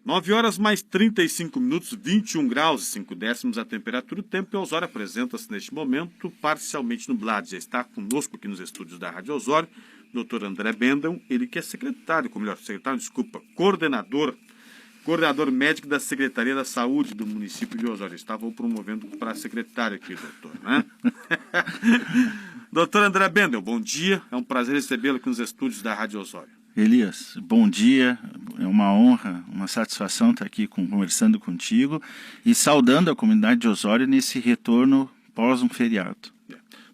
9 horas mais 35 minutos, 21 graus e 5 décimos a temperatura. O tempo em Osório apresenta-se neste momento parcialmente nublado. Já está conosco aqui nos estúdios da Rádio Osório, Dr. André Bendel, ele que é coordenador médico da Secretaria da Saúde do município de Osório. Estava promovendo para secretário aqui, doutor, né? Doutor André Bendel, bom dia. É um prazer recebê-lo aqui nos estúdios da Rádio Osório. Elias, bom dia, é uma honra, uma satisfação estar aqui conversando contigo e saudando a comunidade de Osório nesse retorno pós um feriado.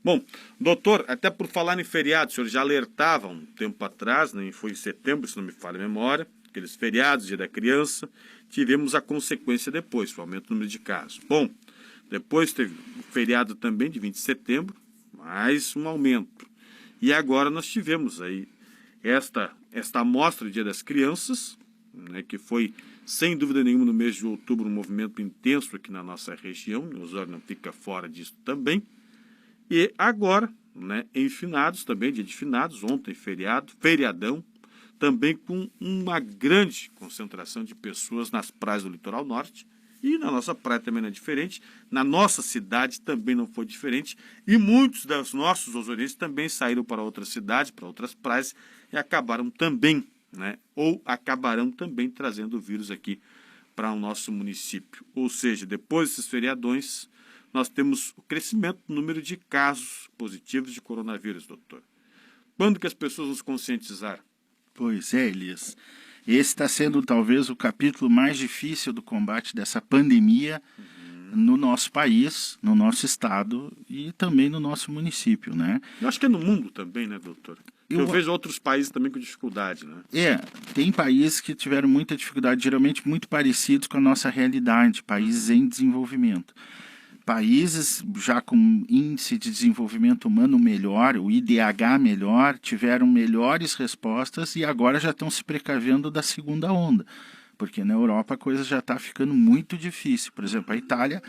Bom, doutor, até por falar em feriado, o senhor já alertava um tempo atrás, né, foi em setembro, se não me falha a memória, aqueles feriados, Dia da Criança, tivemos a consequência depois, o aumento do número de casos. Bom, depois teve o feriado também de 20 de setembro, mais um aumento. E agora nós tivemos aí esta amostra do Dia das Crianças, né, que foi, sem dúvida nenhuma, no mês de outubro, um movimento intenso aqui na nossa região, o Osório não fica fora disso também. E agora, né, em finados também, dia de finados, ontem feriadão, também com uma grande concentração de pessoas nas praias do litoral norte. E na nossa praia também não é diferente, na nossa cidade também não foi diferente, e muitos dos nossos osorienses também saíram para outras cidades, para outras praias, e acabaram também, né, ou acabarão também trazendo o vírus aqui para o nosso município. Ou seja, depois desses feriadões, nós temos o crescimento do número de casos positivos de coronavírus, doutor. Quando que as pessoas nos conscientizaram? Pois é, Elias. Esse está sendo talvez o capítulo mais difícil do combate dessa pandemia no nosso país, no nosso estado e também no nosso município, né? Eu acho que é no mundo também, né, doutor? Eu vejo outros países também com dificuldade, né? Tem países que tiveram muita dificuldade, geralmente muito parecidos com a nossa realidade, países em desenvolvimento. Países já com índice de desenvolvimento humano melhor, o IDH melhor, tiveram melhores respostas e agora já estão se precavendo da segunda onda, porque na Europa a coisa já está ficando muito difícil. Por exemplo, a Itália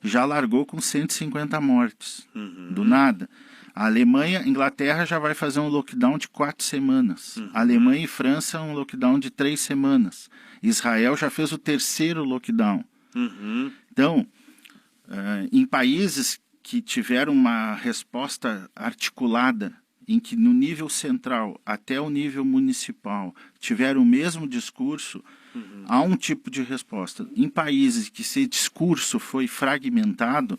já largou com 150 mortes, do nada. A Alemanha, Inglaterra já vai fazer um lockdown de 4 semanas. Alemanha e França um lockdown de 3 semanas. Israel já fez o 3º lockdown. Então, em países que tiveram uma resposta articulada, em que no nível central até o nível municipal tiveram o mesmo discurso, há um tipo de resposta. Em países que esse discurso foi fragmentado,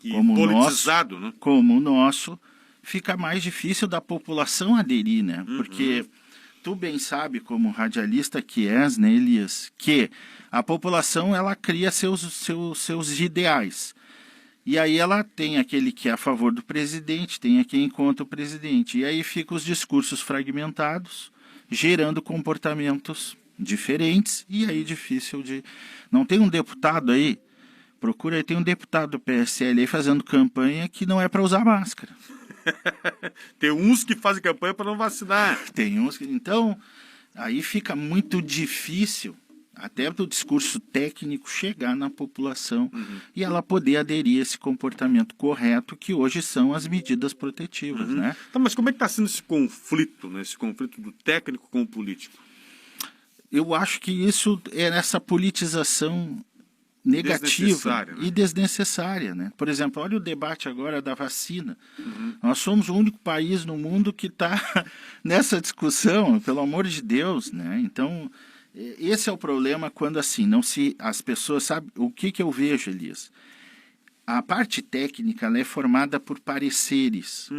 como o nosso, fica mais difícil da população aderir, né? Porque tu bem sabe, como radialista que és, né, Elias, que a população ela cria seus ideais. E aí ela tem aquele que é a favor do presidente, tem quem é contra o presidente. E aí ficam os discursos fragmentados, gerando comportamentos diferentes, e aí difícil de... Não tem um deputado aí, procura aí, tem um deputado do PSL aí fazendo campanha que não é para usar máscara. Tem uns que fazem campanha para não vacinar. Tem uns que... Então, aí fica muito difícil até do discurso técnico chegar na população e ela poder aderir a esse comportamento correto que hoje são as medidas protetivas, né? Então, mas como é que está sendo esse conflito, né? Esse conflito do técnico com o político? Eu acho que isso é essa politização negativa e desnecessária, né? Por exemplo, olha o debate agora da vacina. Nós somos o único país no mundo que está nessa discussão, pelo amor de Deus, né? Então, esse é o problema quando assim as pessoas sabem o que eu vejo, Elias. A parte técnica ela é formada por pareceres.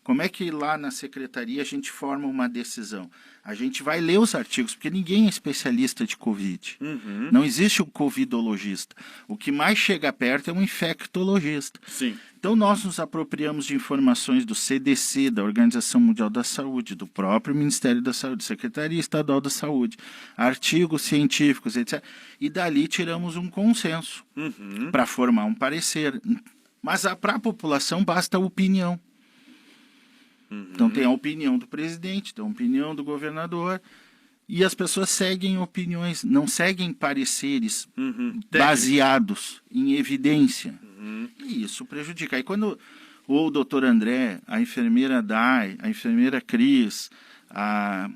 Como é que lá na secretaria a gente forma uma decisão? A gente vai ler os artigos, porque ninguém é especialista de Covid. Não existe um covidologista. O que mais chega perto é um infectologista. Sim. Então nós nos apropriamos de informações do CDC, da Organização Mundial da Saúde, do próprio Ministério da Saúde, Secretaria Estadual da Saúde, artigos científicos, etc. E dali tiramos um consenso para formar um parecer. Mas para a população basta a opinião. Então tem a opinião do presidente, tem a opinião do governador, e as pessoas seguem opiniões, não seguem pareceres baseados em evidência. E isso prejudica. Aí quando o doutor André, a enfermeira Dai, a enfermeira Cris, a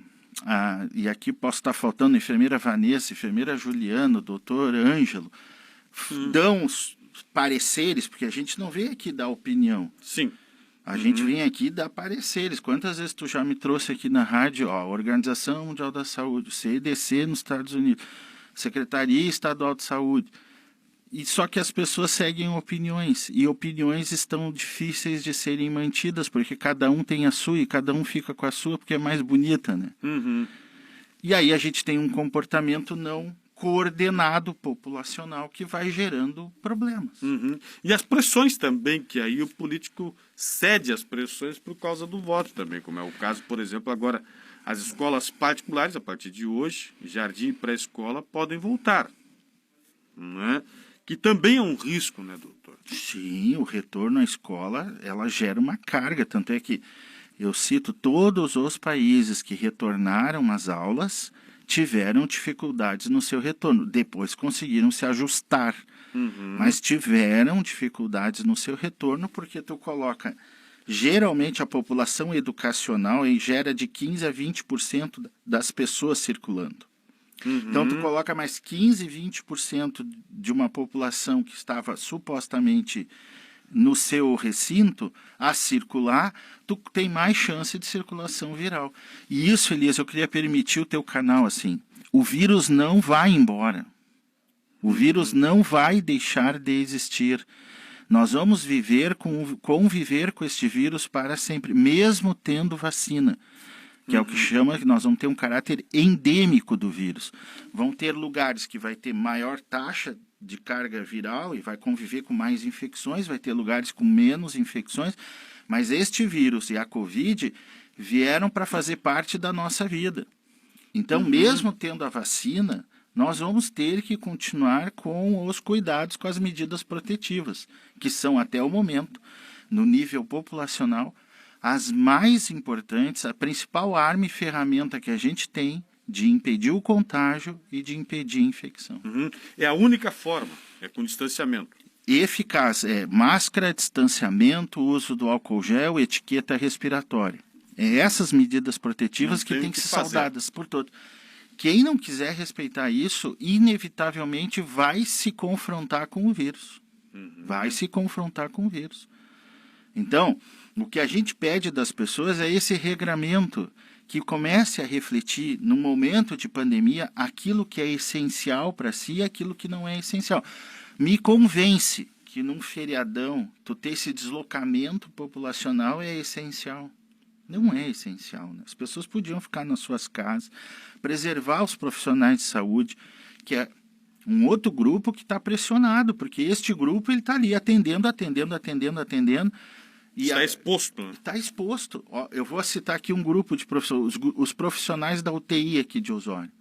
e aqui posso estar faltando a enfermeira Vanessa, a enfermeira Juliana, o doutor Ângelo, dão os pareceres, porque a gente não vem aqui dar opinião. Sim. A gente vem aqui dar pareceres. Quantas vezes tu já me trouxe aqui na rádio, ó, Organização Mundial da Saúde, CDC nos Estados Unidos, Secretaria Estadual de Saúde. E só que as pessoas seguem opiniões, e opiniões estão difíceis de serem mantidas, porque cada um tem a sua e cada um fica com a sua porque é mais bonita, né? E aí a gente tem um comportamento não coordenado populacional que vai gerando problemas. E as pressões também, que aí o político cede às pressões por causa do voto também, como é o caso, por exemplo, agora as escolas particulares, a partir de hoje, jardim e pré-escola, podem voltar, né? Que também é um risco, né, doutor? Sim, o retorno à escola, ela gera uma carga, tanto é que eu cito todos os países que retornaram às aulas tiveram dificuldades no seu retorno, depois conseguiram se ajustar, mas tiveram dificuldades no seu retorno porque tu coloca, geralmente a população educacional gera de 15 a 20% das pessoas circulando. Então, tu coloca mais 15, 20% de uma população que estava supostamente no seu recinto a circular, tu tem mais chance de circulação viral. E isso, Elias, eu queria permitir o teu canal assim. O vírus não vai embora. O vírus não vai deixar de existir. Nós vamos conviver com este vírus para sempre, mesmo tendo vacina. Que é o que chama, que nós vamos ter um caráter endêmico do vírus. Vão ter lugares que vai ter maior taxa de carga viral e vai conviver com mais infecções, vai ter lugares com menos infecções, mas este vírus e a Covid vieram para fazer parte da nossa vida. Então, mesmo tendo a vacina, nós vamos ter que continuar com os cuidados, com as medidas protetivas, que são, até o momento, no nível populacional, as mais importantes, a principal arma e ferramenta que a gente tem de impedir o contágio e de impedir a infecção. É a única forma, é com distanciamento. Eficaz, máscara, distanciamento, uso do álcool gel, etiqueta respiratória. É essas medidas protetivas que têm que ser saudadas por todos. Quem não quiser respeitar isso, inevitavelmente vai se confrontar com o vírus. Vai se confrontar com o vírus. Então, o que a gente pede das pessoas é esse regramento, que comece a refletir, no momento de pandemia, aquilo que é essencial para si e aquilo que não é essencial. Me convence que num feriadão, tu ter esse deslocamento populacional é essencial. Não é essencial, né? As pessoas podiam ficar nas suas casas, preservar os profissionais de saúde, que é um outro grupo que está pressionado, porque este grupo ele está ali atendendo. E está exposto. Né? Está exposto. Ó, eu vou citar aqui um grupo de profissionais, os profissionais da UTI aqui de Osório.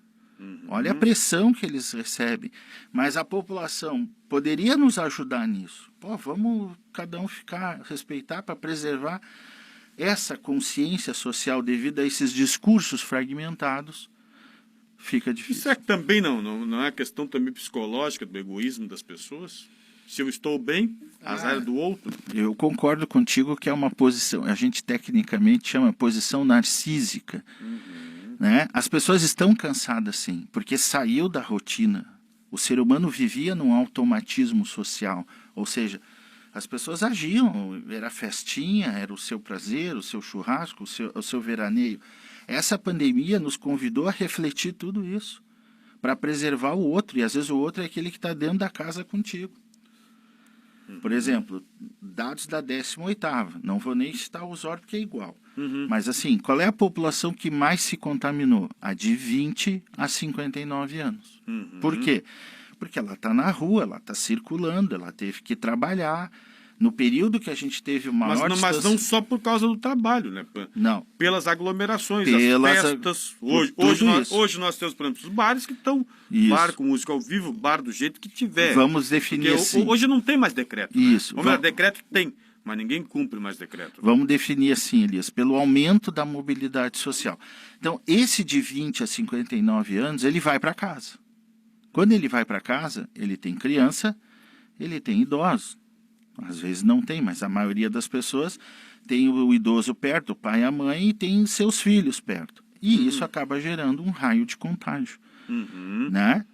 Olha a pressão que eles recebem. Mas a população poderia nos ajudar nisso. Pô, vamos cada um respeitar para preservar essa consciência social devido a esses discursos fragmentados. Fica difícil. Isso é que também não é questão também psicológica do egoísmo das pessoas? Se eu estou bem, azar do outro. Eu concordo contigo que é uma posição, a gente tecnicamente chama posição narcísica. Né? As pessoas estão cansadas, sim, porque saiu da rotina. O ser humano vivia num automatismo social, ou seja, as pessoas agiam, era festinha, era o seu prazer, o seu churrasco, o seu veraneio. Essa pandemia nos convidou a refletir tudo isso, para preservar o outro, e às vezes o outro é aquele que está dentro da casa contigo. Por exemplo, dados da 18ª, não vou nem citar o Osório porque é igual. Mas assim, qual é a população que mais se contaminou? A de 20 a 59 anos. Por quê? Porque ela está na rua, ela está circulando, ela teve que trabalhar. No período que a gente teve o maior mas não só por causa do trabalho, né? Não. Pelas aglomerações, as festas. Hoje nós temos, por exemplo, os bares que estão bar com música ao vivo, bar do jeito que tiver. Vamos definir porque assim. Hoje não tem mais decreto. Isso. Né? Decreto tem, mas ninguém cumpre mais decreto. Vamos definir assim, Elias, pelo aumento da mobilidade social. Então, esse de 20 a 59 anos, ele vai para casa. Quando ele vai para casa, ele tem criança, ele tem idosos. Às vezes não tem, mas a maioria das pessoas tem o idoso perto, o pai e a mãe, e tem seus filhos perto. E isso acaba gerando um raio de contágio, Uhum. né?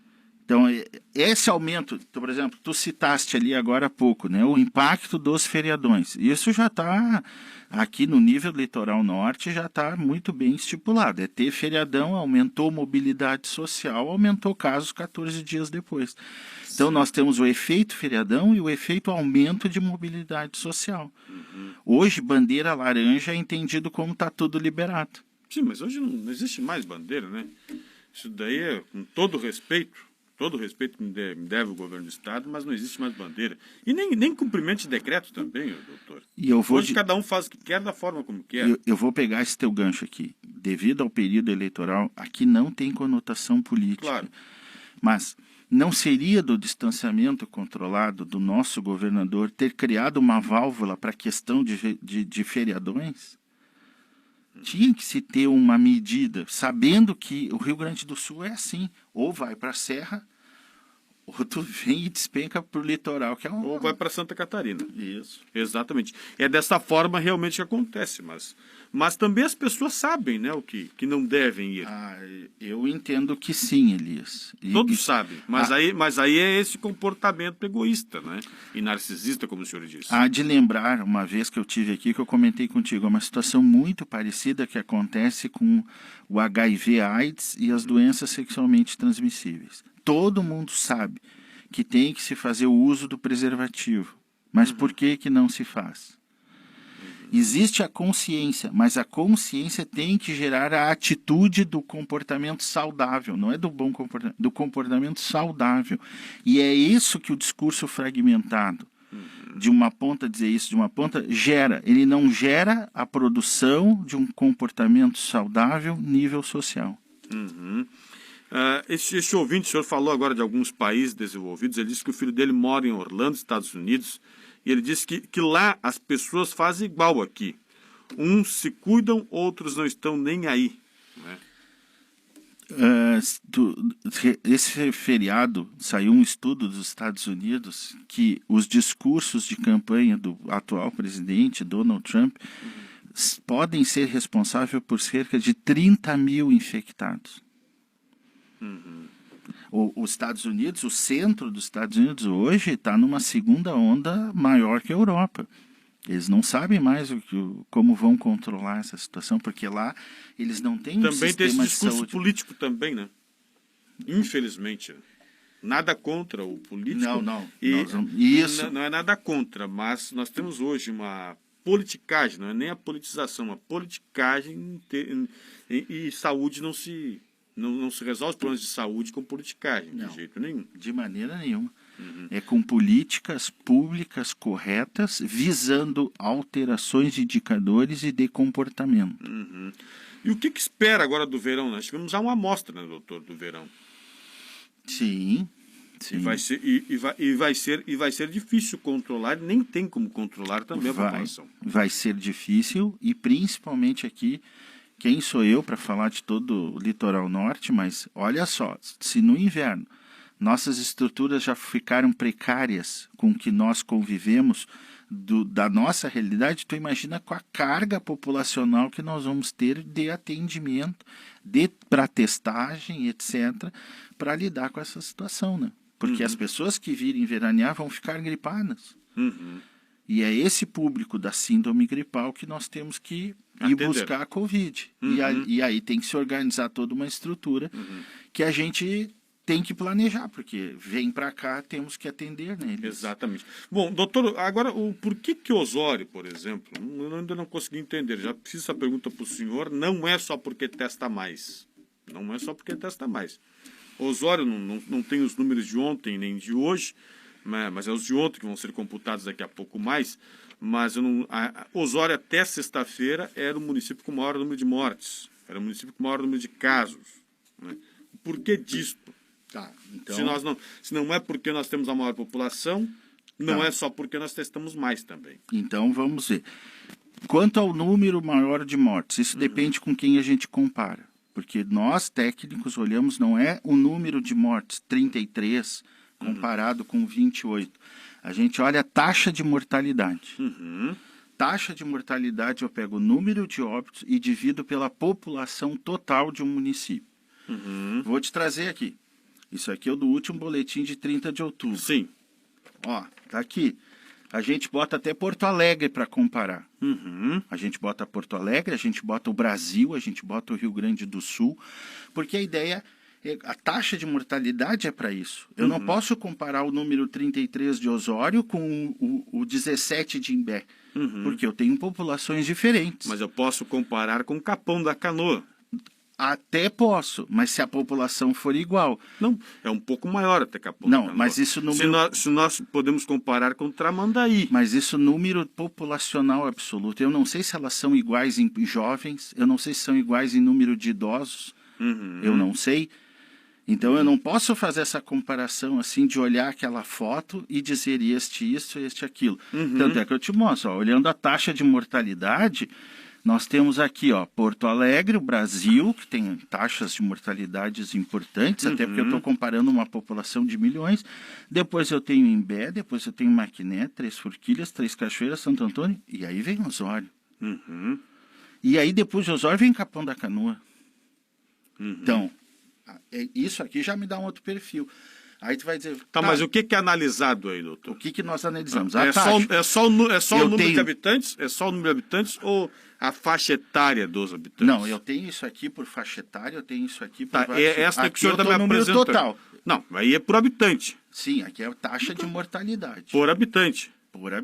Então, esse aumento, por exemplo, tu citaste ali agora há pouco, né, o impacto dos feriadões. Isso já está, aqui no nível litoral norte, já está muito bem estipulado. É ter feriadão, aumentou mobilidade social, aumentou casos 14 dias depois. Então, nós temos o efeito feriadão e o efeito aumento de mobilidade social. Hoje, bandeira laranja é entendido como está tudo liberado. Sim, mas hoje não existe mais bandeira, né? Isso daí é com todo respeito que me deve o governo do Estado, mas não existe mais bandeira. E nem cumprimento de decreto também, doutor. E eu vou Hoje cada um faz o que quer, da forma como quer. eu vou pegar esse teu gancho aqui. Devido ao período eleitoral, aqui não tem conotação política. Claro. Mas não seria do distanciamento controlado do nosso governador ter criado uma válvula para a questão de feriadões? Tinha que se ter uma medida, sabendo que o Rio Grande do Sul é assim. Ou vai para a Serra, ou tu vem e despenca para o litoral, que é um... Ou vai para Santa Catarina. Isso. Exatamente. É dessa forma realmente que acontece, mas também as pessoas sabem, né, o que não devem ir. Eu entendo que sim, Elias. Todos sabem, mas aí é esse comportamento egoísta, né, e narcisista, como o senhor disse. Há de lembrar, uma vez que eu tive aqui, que eu comentei contigo, uma situação muito parecida que acontece com o HIV/AIDS e as doenças sexualmente transmissíveis. Todo mundo sabe que tem que se fazer o uso do preservativo, mas por que não se faz? Existe a consciência, mas a consciência tem que gerar a atitude do comportamento saudável, não é do bom comportamento, do comportamento saudável. E é isso que o discurso fragmentado, de uma ponta dizer isso, de uma ponta, gera. Ele não gera a produção de um comportamento saudável nível social. Uhum. Esse ouvinte, o senhor falou agora de alguns países desenvolvidos, ele disse que o filho dele mora em Orlando, Estados Unidos, e ele disse que lá as pessoas fazem igual aqui. Uns se cuidam, outros não estão nem aí. Né? Esse feriado, saiu um estudo dos Estados Unidos que os discursos de campanha do atual presidente, Donald Trump, podem ser responsáveis por cerca de 30 mil infectados. Os Estados Unidos, o centro dos Estados Unidos hoje está numa segunda onda maior que a Europa. Eles não sabem mais como vão controlar essa situação, porque lá eles não têm um sistema de saúde. Também tem esse discurso político também, né? Infelizmente. Nada contra o político. Isso. Não é nada contra, mas nós temos hoje uma politicagem, não é nem a politização, uma politicagem e saúde não se resolve os problemas de saúde com politicagem, de jeito nenhum. De maneira nenhuma. É com políticas públicas corretas, visando alterações de indicadores e de comportamento. E o que espera agora do verão? Nós tivemos já uma amostra, né, doutor, do verão. Sim. E vai ser difícil controlar, nem tem como controlar também a população. Vai ser difícil, e principalmente aqui, quem sou eu para falar de todo o litoral norte, mas olha só, se no inverno nossas estruturas já ficaram precárias com o que nós convivemos da nossa realidade, tu imagina com a carga populacional que nós vamos ter de atendimento, para testagem, etc., para lidar com essa situação, né? Porque as pessoas que virem veranear vão ficar gripadas. E é esse público da síndrome gripal que nós temos que ir buscar a Covid. E aí tem que se organizar toda uma estrutura que a gente tem que planejar, porque vem para cá, temos que atender neles. Exatamente. Bom, doutor, agora, por que Osório, por exemplo, eu ainda não consegui entender, já fiz essa pergunta para o senhor, não é só porque testa mais. Não é só porque testa mais. Osório não tem os números de ontem nem de hoje, mas é os de ontem que vão ser computados daqui a pouco mais, mas Osório até sexta-feira era o município com o maior número de mortes, era o município com o maior número de casos. Né? Por que disto? Então... Se não é porque nós temos a maior população, não é só porque nós testamos mais também. Então vamos ver. Quanto ao número maior de mortes, isso depende com quem a gente compara. Porque nós, técnicos, olhamos, não é o número de mortes, 33, comparado com 28. A gente olha a taxa de mortalidade. taxa de mortalidade, eu pego o número de óbitos e divido pela população total de um município. Vou te trazer aqui. Isso aqui é o do último boletim de 30 de outubro. Sim. Ó, tá aqui. A gente bota até Porto Alegre para comparar. A gente bota Porto Alegre, a gente bota o Brasil, a gente bota o Rio Grande do Sul, porque a ideia a taxa de mortalidade é para isso. Eu não posso comparar o número 33 de Osório com o 17 de Imbé, porque eu tenho populações diferentes. Mas eu posso comparar com Capão da Canoa. Até posso, mas se a população for igual. Não, é um pouco maior até Capão da Canoa. Não, mas isso no se nós podemos comparar com Tramandaí. Mas isso número populacional absoluto. Eu não sei se elas são iguais em jovens, eu não sei se são iguais em número de idosos, eu não sei. Então eu não posso fazer essa comparação assim de olhar aquela foto e dizer este isso, este aquilo. Tanto é que eu te mostro, ó, olhando a taxa de mortalidade, nós temos aqui, ó, Porto Alegre, o Brasil, que tem taxas de mortalidades importantes, até porque eu estou comparando uma população de milhões. Depois eu tenho Imbé, depois eu tenho Maquiné, Três Forquilhas, Três Cachoeiras, Santo Antônio, e aí vem Osório. E aí depois de Osório vem Capão da Canoa. Então, isso aqui já me dá um outro perfil. Aí tu vai dizer... Tá, mas o que é analisado aí, doutor? O que nós analisamos? É só o número de habitantes? É só o número de habitantes ou a faixa etária dos habitantes? Não, eu tenho isso aqui por faixa etária, eu tenho isso aqui por... Essa aqui que o senhor eu está me tô no número apresentando. Total. Não, aí é por habitante. Sim, aqui é a taxa de mortalidade. Por habitante.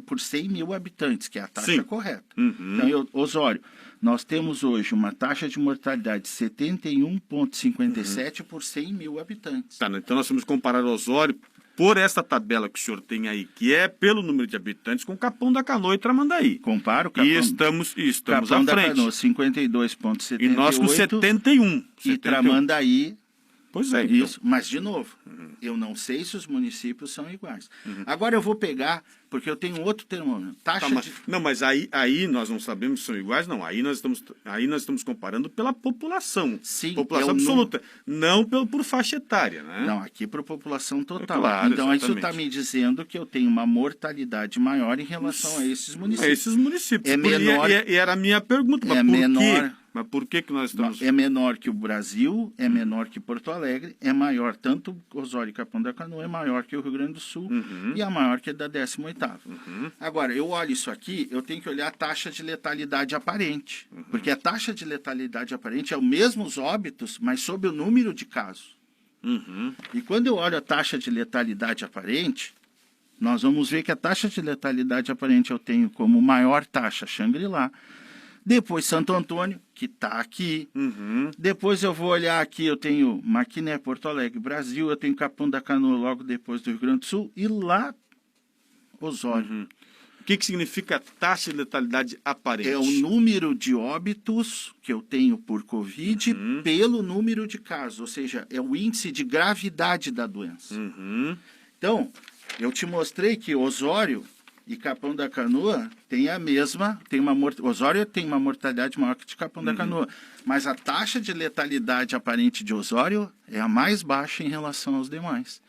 Por 100 mil habitantes, que é a taxa correta. Então, Osório, nós temos hoje uma taxa de mortalidade de 71,57 por 100 mil habitantes. Tá, então nós vamos comparar Osório por essa tabela que o senhor tem aí, que é pelo número de habitantes, com Capão da Canoa e Tramandaí. Compara o Capão, e estamos Capão à da frente. Canoa, 52,78. E nós com 71. E Tramandaí... Pois é, então. Isso, mas de novo, eu não sei se os municípios são iguais. Agora eu vou pegar, porque eu tenho outro termômetro. Não, mas aí nós não sabemos se são iguais, não. Aí nós estamos comparando pela população. Sim, população absoluta. Não por faixa etária, né? Não, aqui por população total. Claro, então exatamente. isso está me dizendo que eu tenho uma mortalidade maior em relação a esses municípios. A esses municípios. É menor, e era a minha pergunta, mas quê? Mas por que nós estamos... É menor que o Brasil, é menor que Porto Alegre, é maior, tanto Osório e Capão da Canoa é maior que o Rio Grande do Sul e é maior que a da 18ª. Agora, eu olho isso aqui, eu tenho que olhar a taxa de letalidade aparente, porque a taxa de letalidade aparente é o mesmo os óbitos, mas sob o número de casos. E quando eu olho a taxa de letalidade aparente, nós vamos ver que a taxa de letalidade aparente eu tenho como maior taxa Xangri-Lá, depois Santo Antônio, que está aqui. Depois eu vou olhar aqui, eu tenho Maquiné, Porto Alegre, Brasil, eu tenho Capão da Canoa logo depois do Rio Grande do Sul e lá Osório. O que significa taxa de letalidade aparente? É o número de óbitos que eu tenho por Covid pelo número de casos, ou seja, é o índice de gravidade da doença. Então, eu te mostrei que Osório e Capão da Canoa tem a mesma, Osório tem uma mortalidade maior que de Capão da Canoa, mas a taxa de letalidade aparente de Osório é a mais baixa em relação aos demais.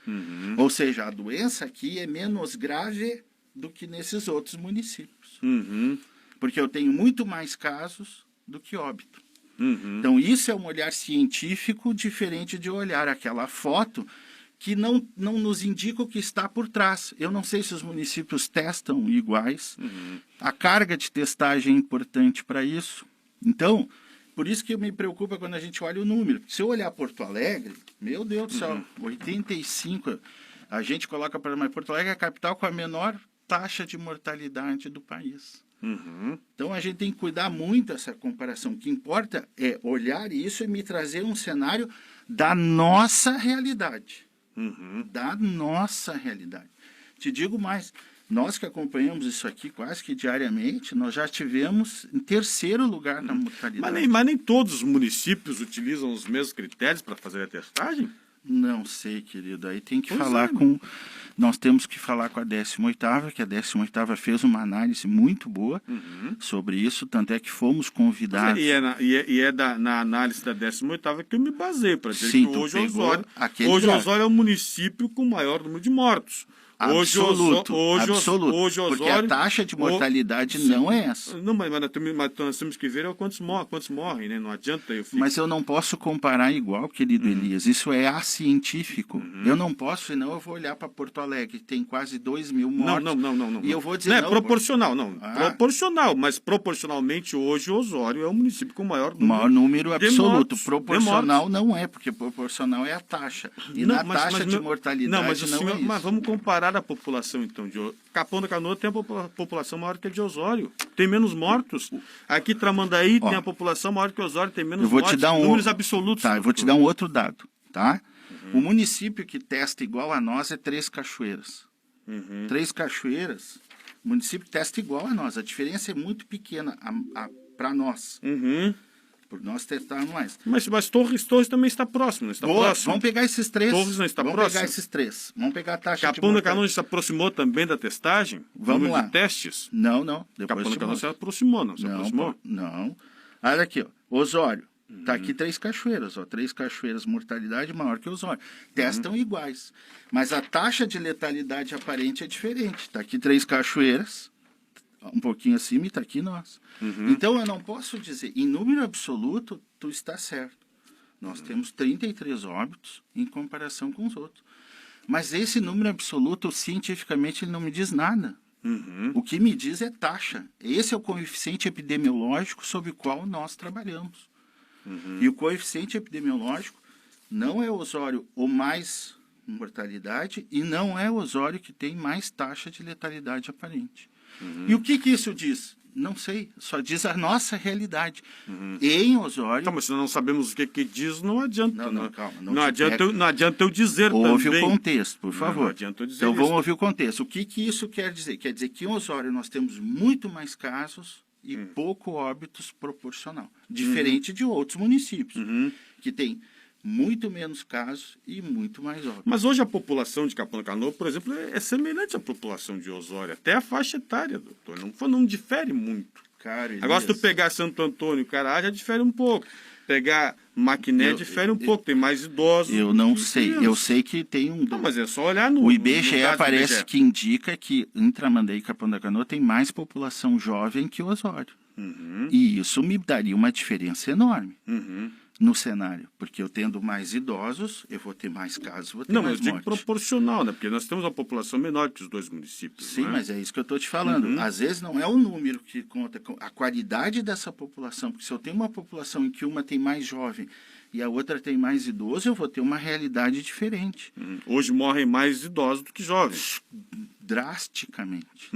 Ou seja, a doença aqui é menos grave do que nesses outros municípios. Porque eu tenho muito mais casos do que óbito. Então isso é um olhar científico diferente de olhar aquela foto que não nos indica o que está por trás. Eu não sei se os municípios testam iguais. A carga de testagem é importante para isso. Então, por isso que me preocupa quando a gente olha o número. Se eu olhar Porto Alegre, meu Deus do céu, 85, a gente coloca para Porto Alegre é a capital com a menor taxa de mortalidade do país. Então a gente tem que cuidar muito dessa comparação. O que importa é olhar isso e me trazer um cenário da nossa realidade. Da nossa realidade. Te digo mais, nós que acompanhamos isso aqui quase que diariamente, nós já estivemos em terceiro lugar na mortalidade. Mas nem todos os municípios utilizam os mesmos critérios para fazer a testagem? Não sei, querido. Aí tem que falar com... Nós temos que falar com a 18ª, que a 18ª fez uma análise muito boa sobre isso, tanto é que fomos convidados... Na análise da 18ª que eu me baseio para dizer Sim, que hoje Osório é o município com o maior número de mortos. Absoluto. Hoje Porque a Osório... taxa de mortalidade não é essa. Não, mas nós temos que ver quantos morrem, né? Não adianta eu ficar... Mas eu não posso comparar igual, querido Elias. Isso é acientífico. Eu não posso, senão eu vou olhar para Porto Alegre, que tem quase 2 mil mortos. Não. E eu vou dizer... Não, é não, proporcional, não. Ah. Proporcional, mas proporcionalmente hoje o Osório é o município com o maior número de absoluto. mortos, Proporcional não é, porque proporcional é a taxa. E na taxa de mortalidade não é isso. Mas vamos comparar a população, então, de Capão da Canoa tem a população maior que a de Osório. Tem menos mortos. Aqui, Tramandaí, tem a população maior que Osório, tem menos mortos. Números absolutos. Tá, eu vou te dar um outro dado, tá? O município que testa igual a nós é Três Cachoeiras. Três Cachoeiras, o município testa igual a nós. A diferença é muito pequena para nós. Por nós testarmos mais. Mas Torres também está próximo, não está próximo? Vamos pegar esses três. Torres não está próximo? Vamos pegar esses três. Vamos pegar a taxa Capão da Canoa se aproximou também da testagem? Vamos lá. De testes? Não. Capão da Canoa se aproximou, não se aproximou? Não. Olha aqui, ó. Osório. Está aqui Três Cachoeiras. Ó. Três Cachoeiras, mortalidade maior que Osório. Testam iguais. Mas a taxa de letalidade aparente é diferente. Está aqui Três Cachoeiras, um pouquinho acima, e está aqui nós. Então, eu não posso dizer, em número absoluto, tu está certo. Nós temos 33 óbitos em comparação com os outros. Mas esse número absoluto, cientificamente, ele não me diz nada. O que me diz é taxa. Esse é o coeficiente epidemiológico sobre o qual nós trabalhamos. E o coeficiente epidemiológico não é Osório o mais mortalidade e não é Osório que tem mais taxa de letalidade aparente. E o que isso diz? Não sei, só diz a nossa realidade. Em Osório... Então, mas se não sabemos o que diz, não adianta. Calma. Não adianta eu dizer ouve também. O contexto, por favor. Não adianta eu dizer então, isso. vamos ouvir o contexto. O que isso quer dizer? Quer dizer que em Osório nós temos muito mais casos e pouco óbitos proporcional. Diferente de outros municípios, que tem muito menos casos e muito mais óbitos. Mas hoje a população de Capão da Canoa, por exemplo, é semelhante à população de Osório. Até a faixa etária, doutor. Não difere muito. Cara, agora, se tu pegar Santo Antônio e Cará, já difere um pouco. Pegar Maquiné difere um pouco, tem mais idosos. Eu não sei, eu sei que tem um... Não, mas é só olhar no... O IBGE parece que indica que em Tramandaí e Capão da Canoa tem mais população jovem que Osório. E isso me daria uma diferença enorme no cenário. Porque eu tendo mais idosos, eu vou ter mais casos, vou ter mais mortes. Não, mas eu digo proporcional, né? Porque nós temos uma população menor que os dois municípios. Sim, mas é isso que eu estou te falando. Às vezes não é o número que conta, a qualidade dessa população. Porque se eu tenho uma população em que uma tem mais jovem e a outra tem mais idoso, eu vou ter uma realidade diferente. Hoje morrem mais idosos do que jovens. Drasticamente.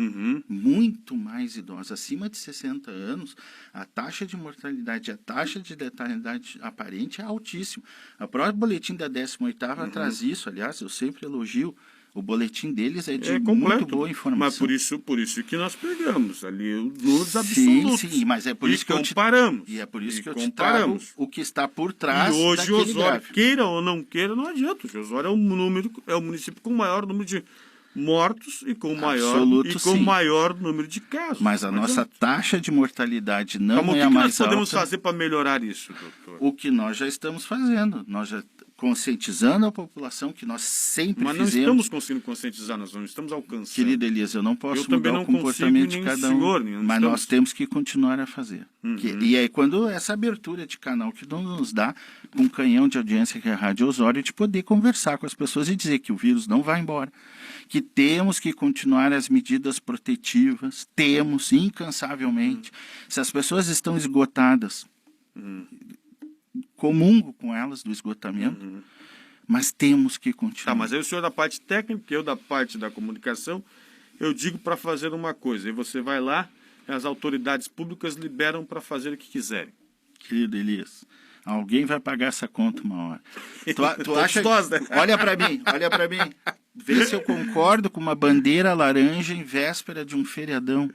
Muito mais idosos. Acima de 60 anos, a taxa de mortalidade, a taxa de letalidade aparente é altíssima. O próprio boletim da 18ª traz isso. Aliás, eu sempre elogio. O boletim deles é de muito boa informação. Mas por isso que nós pegamos ali os números absolutos. Sim, mas é por isso que comparamos. E é por isso que eu te trago o que está por trás daquele gráfico. E hoje Osório, gráfico. Queira ou não queira, não adianta. O Osório é o município com o maior número de mortos e com maior número de casos. Mas a nossa taxa de mortalidade não é a mais alta. O que nós podemos fazer para melhorar isso, doutor? O que nós já estamos fazendo. Nós já conscientizando a população, que nós sempre fizemos. Mas não estamos conseguindo conscientizar, nós não estamos alcançando. Querido Elias, eu não posso mudar o comportamento de cada um, mas nós temos que continuar a fazer. E aí, quando essa abertura de canal que nos dá um canhão de audiência que é a Rádio Osório, de poder conversar com as pessoas e dizer que o vírus não vai embora, que temos que continuar as medidas protetivas, temos, incansavelmente. Se as pessoas estão esgotadas, comungo com elas do esgotamento, mas temos que continuar. Tá, mas aí o senhor da parte técnica, eu da parte da comunicação, eu digo para fazer uma coisa, e você vai lá, as autoridades públicas liberam para fazer o que quiserem. Querido Elias, alguém vai pagar essa conta uma hora. Tu acha? Nós, né? Olha para mim. Vê se eu concordo com uma bandeira laranja em véspera de um feriadão.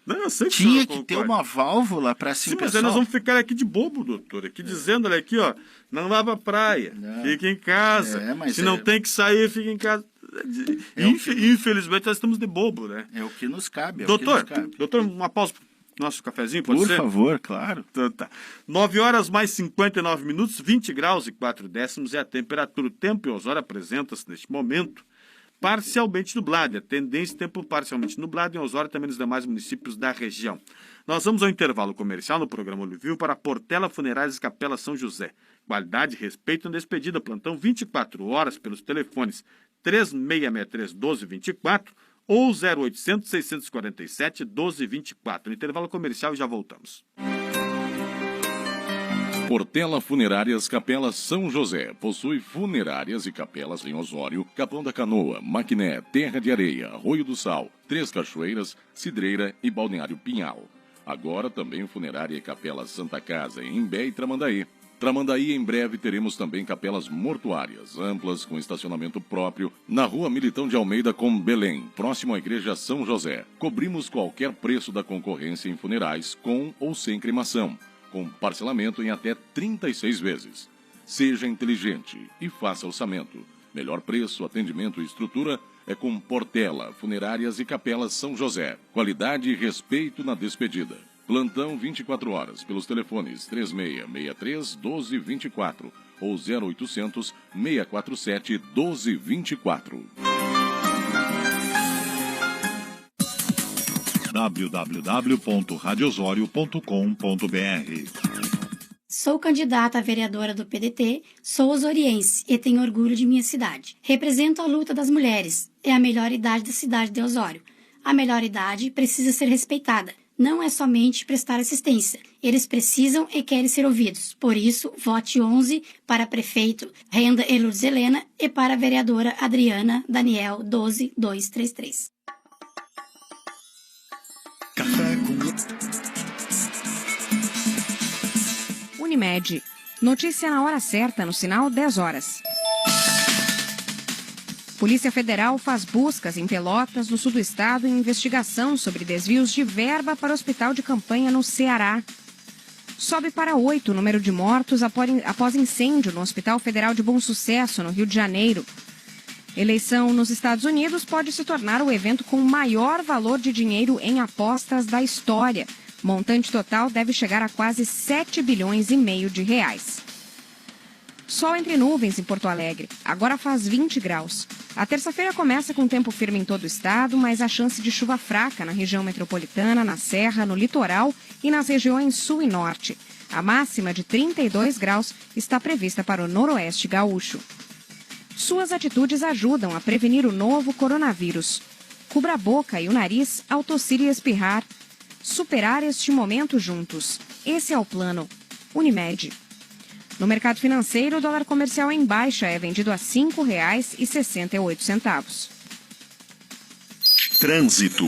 Não, eu sei que tinha que ter uma válvula para assim. Sim, mas aí nós vamos ficar aqui de bobo, doutor. Aqui dizendo, olha aqui, ó, não vá pra praia, fique em casa. Se não tem que sair, fique em casa. Infelizmente, nós estamos de bobo, né? É o que nos cabe. Doutor, uma pausa pro nosso cafezinho, pode ser? Por favor, claro. Então, tá. 9 horas mais 59 minutos, 20 graus e 4 décimos é a temperatura. O tempo em Osório apresenta-se neste momento parcialmente nublado. A tendência é tempo parcialmente nublado em Osório e também nos demais municípios da região. Nós vamos ao intervalo comercial no programa Olho Vivo para Portela Funerárias e Capela São José. Qualidade, respeito e despedida. Plantão 24 horas pelos telefones 3663-1224 ou 0800-647-1224. No intervalo comercial e já voltamos. Portela Funerárias Capela São José. Possui funerárias e capelas em Osório, Capão da Canoa, Maquiné, Terra de Areia, Arroio do Sal, Três Cachoeiras, Cidreira e Balneário Pinhal. Agora também funerária e capela Santa Casa em Imbé e Tramandaí. Tramandaí, em breve, teremos também capelas mortuárias, amplas, com estacionamento próprio, na Rua Militão de Almeida com Belém, próximo à Igreja São José. Cobrimos qualquer preço da concorrência em funerais, com ou sem cremação, com parcelamento em até 36 vezes. Seja inteligente e faça orçamento. Melhor preço, atendimento e estrutura é com Portela, Funerárias e Capelas São José. Qualidade e respeito na despedida. Plantão 24 horas pelos telefones 3663-1224 ou 0800-647-1224. www.radiosorio.com.br. Sou candidata a vereadora do PDT, sou osoriense e tenho orgulho de minha cidade. Represento a luta das mulheres. É a melhor idade da cidade de Osório. A melhor idade precisa ser respeitada. Não é somente prestar assistência. Eles precisam e querem ser ouvidos. Por isso, vote 11 para prefeito Renda e Lourdes Helena e para a vereadora Adriana Daniel 12233. Café com... Unimed. Notícia na hora certa, no sinal 10 horas. Polícia Federal faz buscas em Pelotas, no sul do estado, em investigação sobre desvios de verba para o hospital de campanha no Ceará. Sobe para 8 o número de mortos após incêndio no Hospital Federal de Bom Sucesso, no Rio de Janeiro. Eleição nos Estados Unidos pode se tornar o evento com maior valor de dinheiro em apostas da história. Montante total deve chegar a quase 7,5 bilhões de reais. Sol entre nuvens em Porto Alegre. Agora faz 20 graus. A terça-feira começa com tempo firme em todo o estado, mas há chance de chuva fraca na região metropolitana, na Serra, no litoral e nas regiões sul e norte. A máxima de 32 graus está prevista para o noroeste gaúcho. Suas atitudes ajudam a prevenir o novo coronavírus. Cubra a boca e o nariz ao tossir e espirrar. Superar este momento juntos. Esse é o plano. Unimed. No mercado financeiro, o dólar comercial em baixa é vendido a R$ 5,68. Trânsito.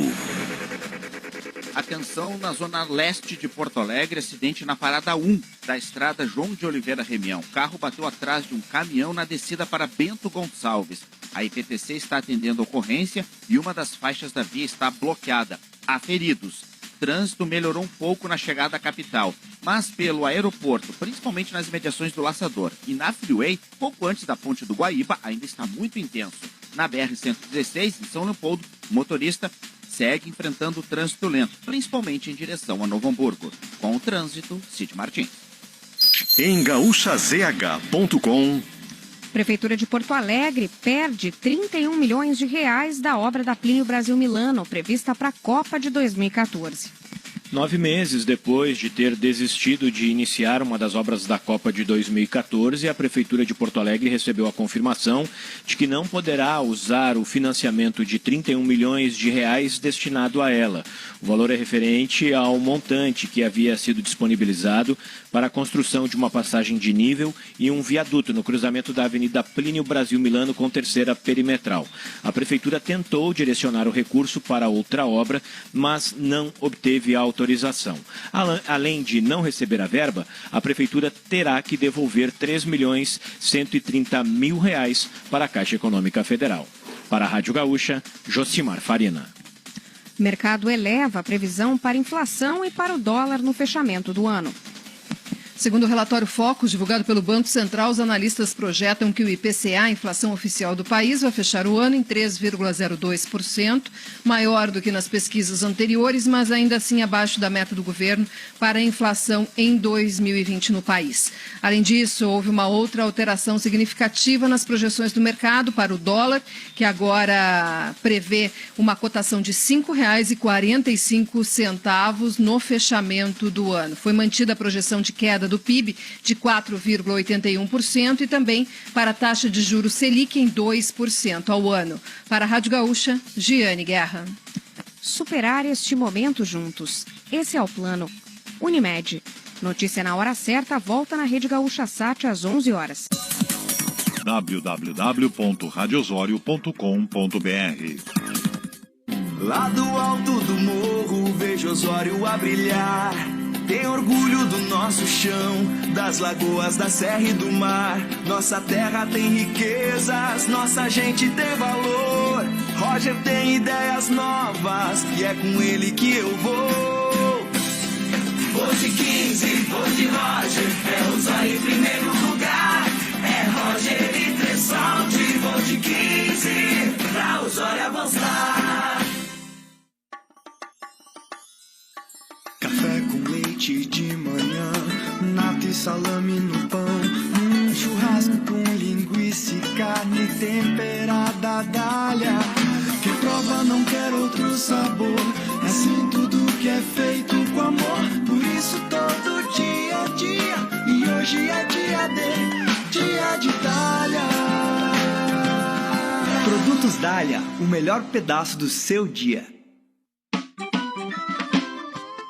Atenção na zona leste de Porto Alegre, acidente na parada 1 da estrada João de Oliveira Remião. O carro bateu atrás de um caminhão na descida para Bento Gonçalves. A IPTC está atendendo a ocorrência e uma das faixas da via está bloqueada. Há feridos. Trânsito melhorou um pouco na chegada à capital, mas pelo aeroporto, principalmente nas imediações do Laçador e na Freeway, pouco antes da ponte do Guaíba, ainda está muito intenso. Na BR-116, em São Leopoldo, o motorista segue enfrentando o trânsito lento, principalmente em direção a Novo Hamburgo. Com o trânsito, Cid Martins. Em gaúchazh.com. Prefeitura de Porto Alegre perde 31 milhões de reais da obra da Plínio Brasil Milano, prevista para a Copa de 2014. 9 meses depois de ter desistido de iniciar uma das obras da Copa de 2014, a Prefeitura de Porto Alegre recebeu a confirmação de que não poderá usar o financiamento de 31 milhões de reais destinado a ela. O valor é referente ao montante que havia sido disponibilizado para a construção de uma passagem de nível e um viaduto no cruzamento da Avenida Plínio Brasil Milano com terceira perimetral. A Prefeitura tentou direcionar o recurso para outra obra, mas não obteve a autorização. Além de não receber a verba, a Prefeitura terá que devolver R$ 3.130.000 reais para a Caixa Econômica Federal. Para a Rádio Gaúcha, Josimar Farina. Mercado eleva a previsão para inflação e para o dólar no fechamento do ano. Segundo o relatório Focus, divulgado pelo Banco Central, os analistas projetam que o IPCA, a inflação oficial do país, vai fechar o ano em 3,02%, maior do que nas pesquisas anteriores, mas ainda assim abaixo da meta do governo para a inflação em 2020 no país. Além disso, houve uma outra alteração significativa nas projeções do mercado para o dólar, que agora prevê uma cotação de R$ 5,45 no fechamento do ano. Foi mantida a projeção de queda do PIB de 4,81% e também para a taxa de juros Selic em 2% ao ano. Para a Rádio Gaúcha, Giane Guerra. Superar este momento juntos. Esse é o plano. Unimed. Notícia na hora certa, volta na Rede Gaúcha Sat às 11 horas. www.radiosório.com.br. Lá do alto do morro vejo Osório a brilhar. Tem orgulho do nosso chão, das lagoas, da serra e do mar. Nossa terra tem riquezas, nossa gente tem valor. Roger tem ideias novas e é com ele que eu vou. Vou de 15, vou de Roger, é Osório em primeiro lugar. É Roger e Tressalde, vou de 15, pra Osório avançar. Café com leite de manhã, nata e salame no pão, churrasco com linguiça e carne temperada dália. Quem prova não quer outro sabor, é assim tudo que é feito com amor. Por isso todo dia é dia, e hoje é dia de Dália. Produtos Dália, o melhor pedaço do seu dia.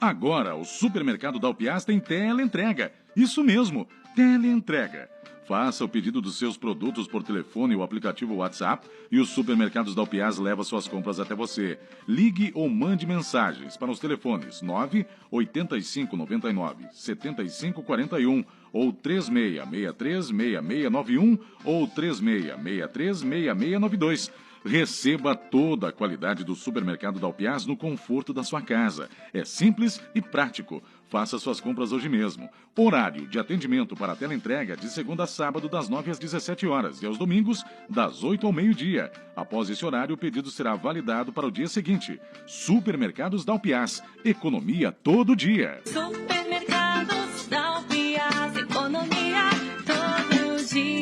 Agora, o supermercado Dalpiaz tem teleentrega. Isso mesmo, teleentrega. Faça o pedido dos seus produtos por telefone ou aplicativo WhatsApp e os supermercados Dalpiaz levam suas compras até você. Ligue ou mande mensagens para os telefones 98599-7541 ou 3663-6691 ou 3663-6692. Receba toda a qualidade do supermercado Dalpiaz no conforto da sua casa. É simples e prático. Faça suas compras hoje mesmo. Horário de atendimento para a teleentrega de segunda a sábado das 9 às 17 horas e aos domingos das 8 ao meio-dia. Após esse horário, o pedido será validado para o dia seguinte. Supermercados Dalpiaz. Economia todo dia. Supermercados Dalpiaz. Economia todo dia.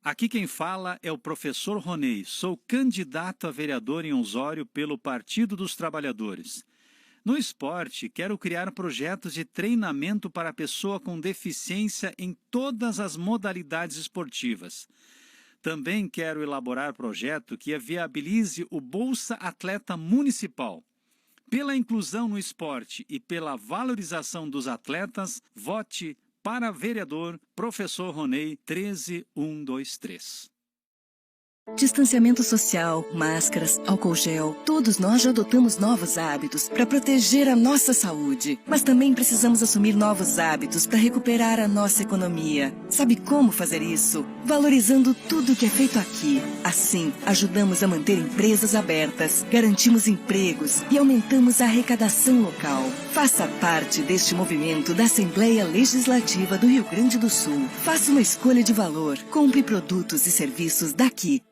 Aqui quem fala é o professor Ronei. Sou candidato a vereador em Osório pelo Partido dos Trabalhadores. No esporte, quero criar projetos de treinamento para a pessoa com deficiência em todas as modalidades esportivas. Também quero elaborar projeto que viabilize o Bolsa Atleta Municipal. Pela inclusão no esporte e pela valorização dos atletas, vote para vereador, professor Ronei 13123. Distanciamento social, máscaras, álcool gel, todos nós já adotamos novos hábitos para proteger a nossa saúde. Mas também precisamos assumir novos hábitos para recuperar a nossa economia. Sabe como fazer isso? Valorizando tudo que é feito aqui. Assim, ajudamos a manter empresas abertas, garantimos empregos e aumentamos a arrecadação local. Faça parte deste movimento da Assembleia Legislativa do Rio Grande do Sul. Faça uma escolha de valor. Compre produtos e serviços daqui.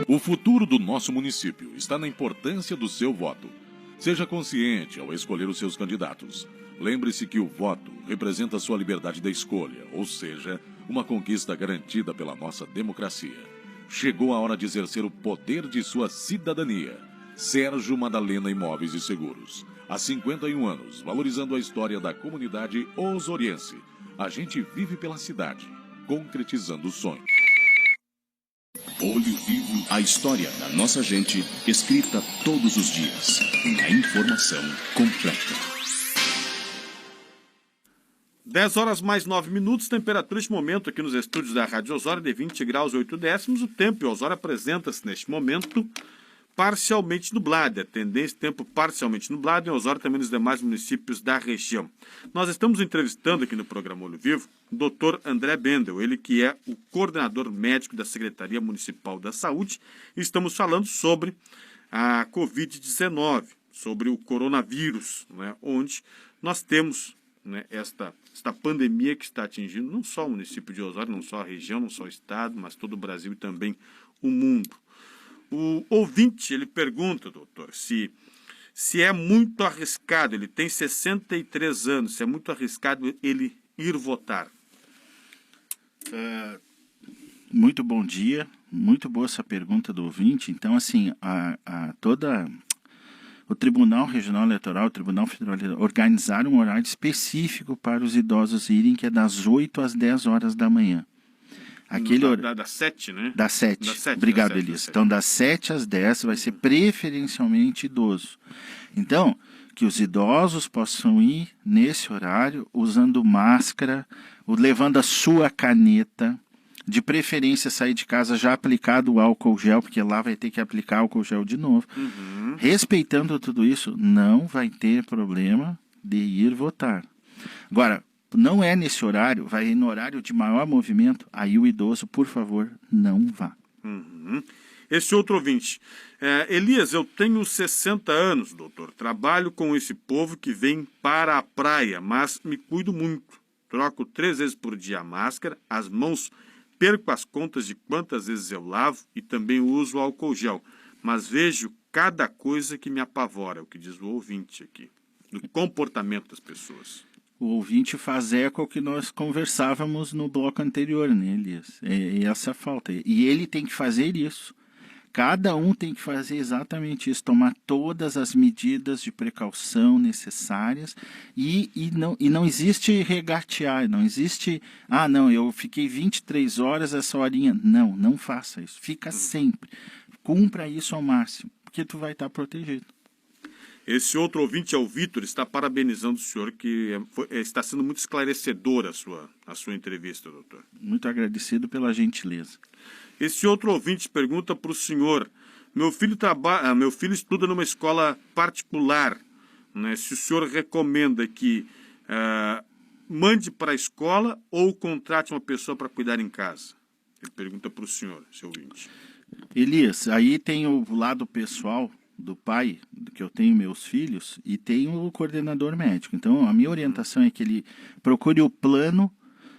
O futuro do nosso município está na importância do seu voto. Seja consciente ao escolher os seus candidatos. Lembre-se que o voto representa a sua liberdade da escolha, ou seja, uma conquista garantida pela nossa democracia. Chegou a hora de exercer o poder de sua cidadania. Sérgio Madalena Imóveis e Seguros. Há 51 anos, valorizando a história da comunidade osoriense. A gente vive pela cidade, concretizando o sonho. Olho Vivo, a história da nossa gente, escrita todos os dias. Uma informação completa. 10 horas mais 9 minutos, temperatura neste momento aqui nos estúdios da Rádio Osório de 20 graus 8 décimos. O tempo em Osório apresenta-se neste momento parcialmente nublado. A tendência tempo parcialmente nublado em Osório, também nos demais municípios da região. Nós estamos entrevistando aqui no programa Olho Vivo o Dr. André Bendel, ele que é o coordenador médico da Secretaria Municipal da Saúde. E estamos falando sobre a Covid-19, sobre o coronavírus, né, onde nós temos, né, esta pandemia que está atingindo não só o município de Osório, não só a região, não só o estado, mas todo o Brasil e também o mundo. O ouvinte, ele pergunta, doutor, se é muito arriscado, ele tem 63 anos, se é muito arriscado ele ir votar. Muito bom dia, muito boa essa pergunta do ouvinte. Então, assim, o Tribunal Regional Eleitoral, o Tribunal Federal Eleitoral, organizaram um horário específico para os idosos irem, que é das 8 às 10 horas da manhã. Das 7, né? Das 7. Obrigado, Elias. Então, das 7 às 10 vai ser preferencialmente idoso. Então, que os idosos possam ir nesse horário usando máscara, levando a sua caneta, de preferência sair de casa já aplicado o álcool gel, porque lá vai ter que aplicar álcool gel de novo. Respeitando tudo isso, não vai ter problema de ir votar. Agora, não é nesse horário, vai ir no horário de maior movimento, aí o idoso, por favor, não vá. Esse outro ouvinte. Elias, eu tenho 60 anos, doutor. Trabalho com esse povo que vem para a praia, mas me cuido muito. Troco 3 vezes por dia a máscara, as mãos perco as contas de quantas vezes eu lavo e também uso álcool gel. Mas vejo cada coisa que me apavora, é o que diz o ouvinte aqui, do comportamento das pessoas. O ouvinte faz eco ao que nós conversávamos no bloco anterior, né, Elias? É essa falta. E ele tem que fazer isso. Cada um tem que fazer exatamente isso, tomar todas as medidas de precaução necessárias e não existe regatear, não existe, não, eu fiquei 23 horas essa horinha. Não faça isso, fica sempre. Cumpra isso ao máximo, porque tu vai estar protegido. Esse outro ouvinte é o Vitor, está parabenizando o senhor, que está sendo muito esclarecedora a sua entrevista, doutor. Muito agradecido pela gentileza. Esse outro ouvinte pergunta para o senhor, meu filho estuda numa escola particular, né? Se o senhor recomenda que mande para a escola ou contrate uma pessoa para cuidar em casa? Ele pergunta para o senhor, seu ouvinte. Elias, aí tem o lado pessoal do pai, que eu tenho meus filhos, e tem o coordenador médico. Então, a minha orientação é que ele procure o plano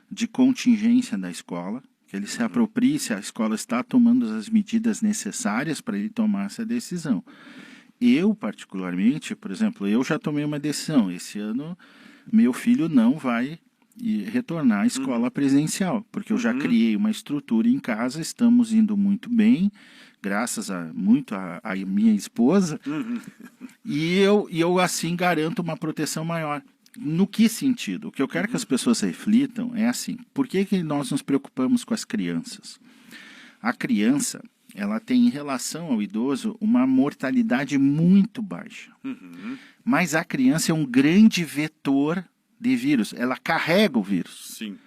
de contingência da escola, que ele se aproprie se a escola está tomando as medidas necessárias para ele tomar essa decisão. Eu, particularmente, por exemplo, eu já tomei uma decisão. Esse ano, meu filho não vai retornar à escola presencial, porque eu já criei uma estrutura em casa, estamos indo muito bem, graças a minha esposa, e eu assim garanto uma proteção maior. No que sentido? O que eu quero que as pessoas reflitam é assim, por que nós nos preocupamos com as crianças? A criança, ela tem em relação ao idoso uma mortalidade muito baixa, mas a criança é um grande vetor de vírus, ela carrega o vírus. Sim.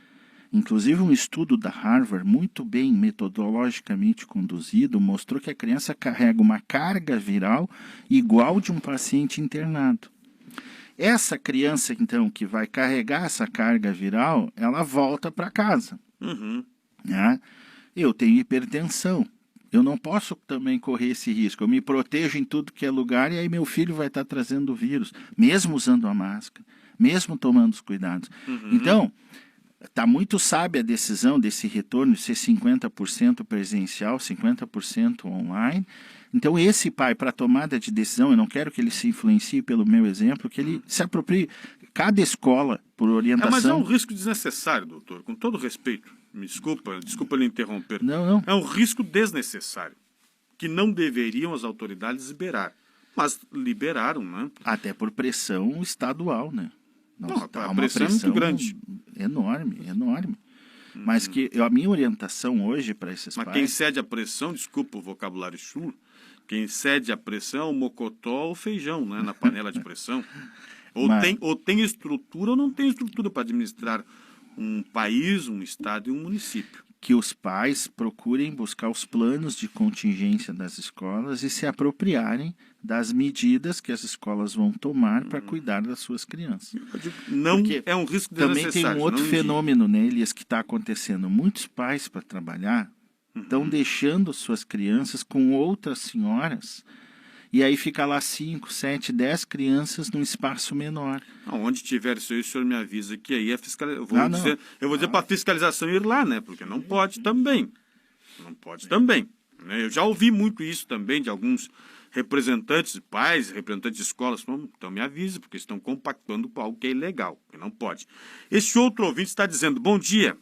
Inclusive um estudo da Harvard, muito bem metodologicamente conduzido, mostrou que a criança carrega uma carga viral igual de um paciente internado. Essa criança, então, que vai carregar essa carga viral, ela volta para casa. Né? Eu tenho hipertensão. Eu não posso também correr esse risco. Eu me protejo em tudo que é lugar e aí meu filho vai estar trazendo o vírus, mesmo usando a máscara, mesmo tomando os cuidados. Então, está muito sábia a decisão desse retorno de ser 50% presencial, 50% online. Então, esse pai, para a tomada de decisão, eu não quero que ele se influencie pelo meu exemplo, que ele se aproprie. Cada escola, por orientação... Mas é um risco desnecessário, doutor, com todo respeito. Me desculpa lhe interromper. Não. É um risco desnecessário, que não deveriam as autoridades liberar. Mas liberaram, né? Até por pressão estadual, né? A pressão é muito grande. Enorme. Mas que a minha orientação hoje para esses pais... Mas quem cede a pressão, desculpa o vocabulário chulo, quem cede a pressão é o mocotó ou o feijão, né, na panela de pressão. Ou tem estrutura ou não tem estrutura para administrar um país, um estado e um município. Que os pais procurem buscar os planos de contingência das escolas e se apropriarem das medidas que as escolas vão tomar para cuidar das suas crianças. Não é um risco desnecessário. Também tem um outro fenômeno, né, Elias, que está acontecendo. Muitos pais, para trabalhar, estão deixando suas crianças com outras senhoras e aí fica lá 5, 7, 10 crianças num espaço menor. Onde tiver isso aí, o senhor me avisa que aí a fiscalização... Eu vou dizer para a fiscalização ir lá, né? Porque não pode também. Não pode também. Né? Eu já ouvi muito isso também de alguns representantes, pais, representantes de escolas. Então me avise, porque estão compactuando com algo que é ilegal, que não pode. Este outro ouvinte está dizendo, bom dia.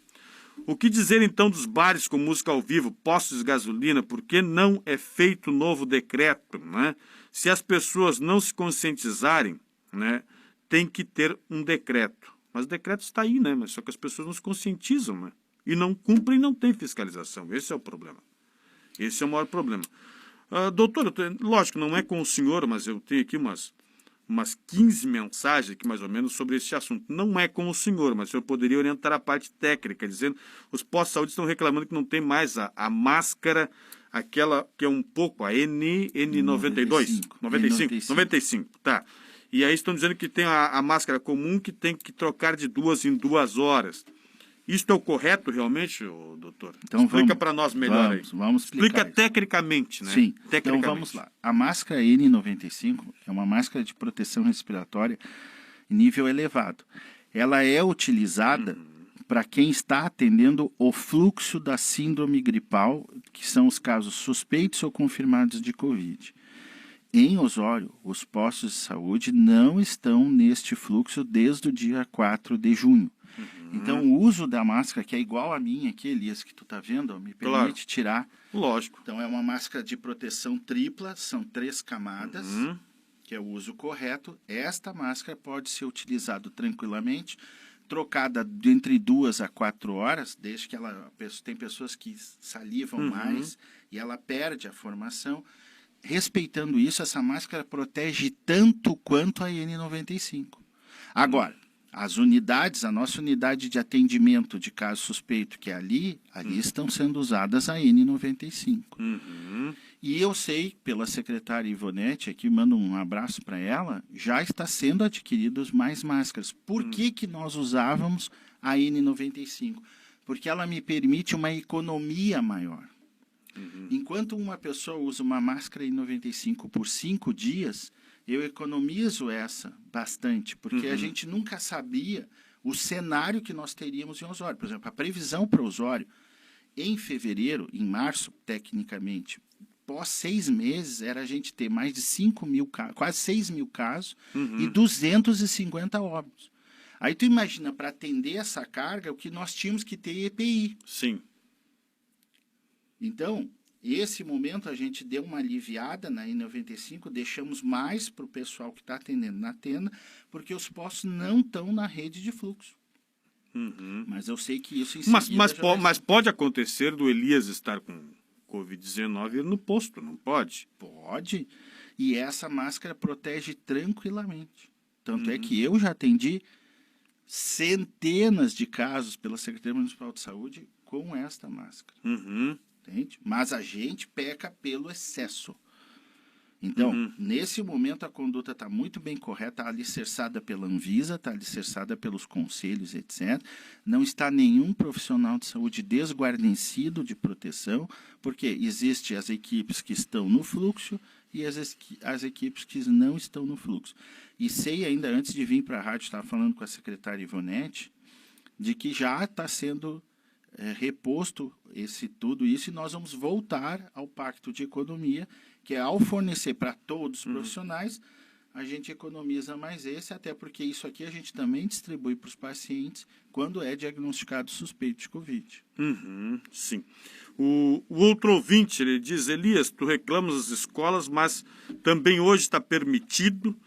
O que dizer então dos bares com música ao vivo, postos de gasolina, por que não é feito novo decreto, né? Se as pessoas não se conscientizarem, né, tem que ter um decreto. Mas o decreto está aí, né? Mas só que as pessoas não se conscientizam, né? E não cumprem e não tem fiscalização. Esse é o problema. Esse é o maior problema. Doutor, lógico, não é com o senhor, mas eu tenho aqui umas 15 mensagens aqui, mais ou menos, sobre esse assunto. Não é com o senhor, mas o senhor poderia orientar a parte técnica, dizendo os postos de saúde estão reclamando que não tem mais a máscara, aquela que é um pouco, a N92? 95, tá. E aí estão dizendo que tem a máscara comum que tem que trocar de 2 em 2 horas. Isso é o correto realmente, doutor? Então, explica para nós melhor aí. Vamos explicar. Explica tecnicamente, né? Sim, tecnicamente. Então vamos lá. A máscara N95 é uma máscara de proteção respiratória em nível elevado. Ela é utilizada para quem está atendendo o fluxo da síndrome gripal, que são os casos suspeitos ou confirmados de Covid. Em Osório, os postos de saúde não estão neste fluxo desde o dia 4 de junho. Então, o uso da máscara, que é igual a minha aqui, Elias, que tu tá vendo, me permite tirar. Lógico. Então, é uma máscara de proteção tripla, são 3 camadas, que é o uso correto. Esta máscara pode ser utilizada tranquilamente, trocada entre 2 a 4 horas, desde que tem pessoas que salivam mais e ela perde a formação. Respeitando isso, essa máscara protege tanto quanto a N95. Agora, as unidades, a nossa unidade de atendimento de caso suspeito, que é ali estão sendo usadas a N95. E eu sei, pela secretária Ivonete, aqui mando um abraço para ela, já está sendo adquiridos mais máscaras. Por que nós usávamos a N95? Porque ela me permite uma economia maior. Enquanto uma pessoa usa uma máscara N95 por 5 dias, eu economizo essa bastante, porque a gente nunca sabia o cenário que nós teríamos em Osório. Por exemplo, a previsão para Osório, em fevereiro, em março, tecnicamente, pós 6 meses, era a gente ter mais de 5 mil casos, quase 6 mil casos e 250 óbitos. Aí tu imagina, para atender essa carga, o que nós tínhamos que ter EPI. Sim. Então, esse momento a gente deu uma aliviada na N95, deixamos mais para o pessoal que está atendendo na tenda, porque os postos não estão na rede de fluxo. Mas eu sei que isso em seguida mas pode acontecer do Elias estar com Covid-19 no posto, não pode? Pode. E essa máscara protege tranquilamente. Tanto é que eu já atendi centenas de casos pela Secretaria Municipal de Saúde com esta máscara. Entende? Mas a gente peca pelo excesso. Então, nesse momento, a conduta está muito bem correta, está alicerçada pela Anvisa, está alicerçada pelos conselhos, etc. Não está nenhum profissional de saúde desguarnecido de proteção, porque existem as equipes que estão no fluxo e as equipes que não estão no fluxo. E sei ainda, antes de vir para a rádio, estava falando com a secretária Ivonete, de que já está sendo reposto tudo isso, e nós vamos voltar ao Pacto de Economia, que é ao fornecer para todos os profissionais, a gente economiza mais até porque isso aqui a gente também distribui para os pacientes quando é diagnosticado suspeito de Covid. Sim. O outro ouvinte, ele diz, Elias, tu reclamas das escolas, mas também hoje está permitido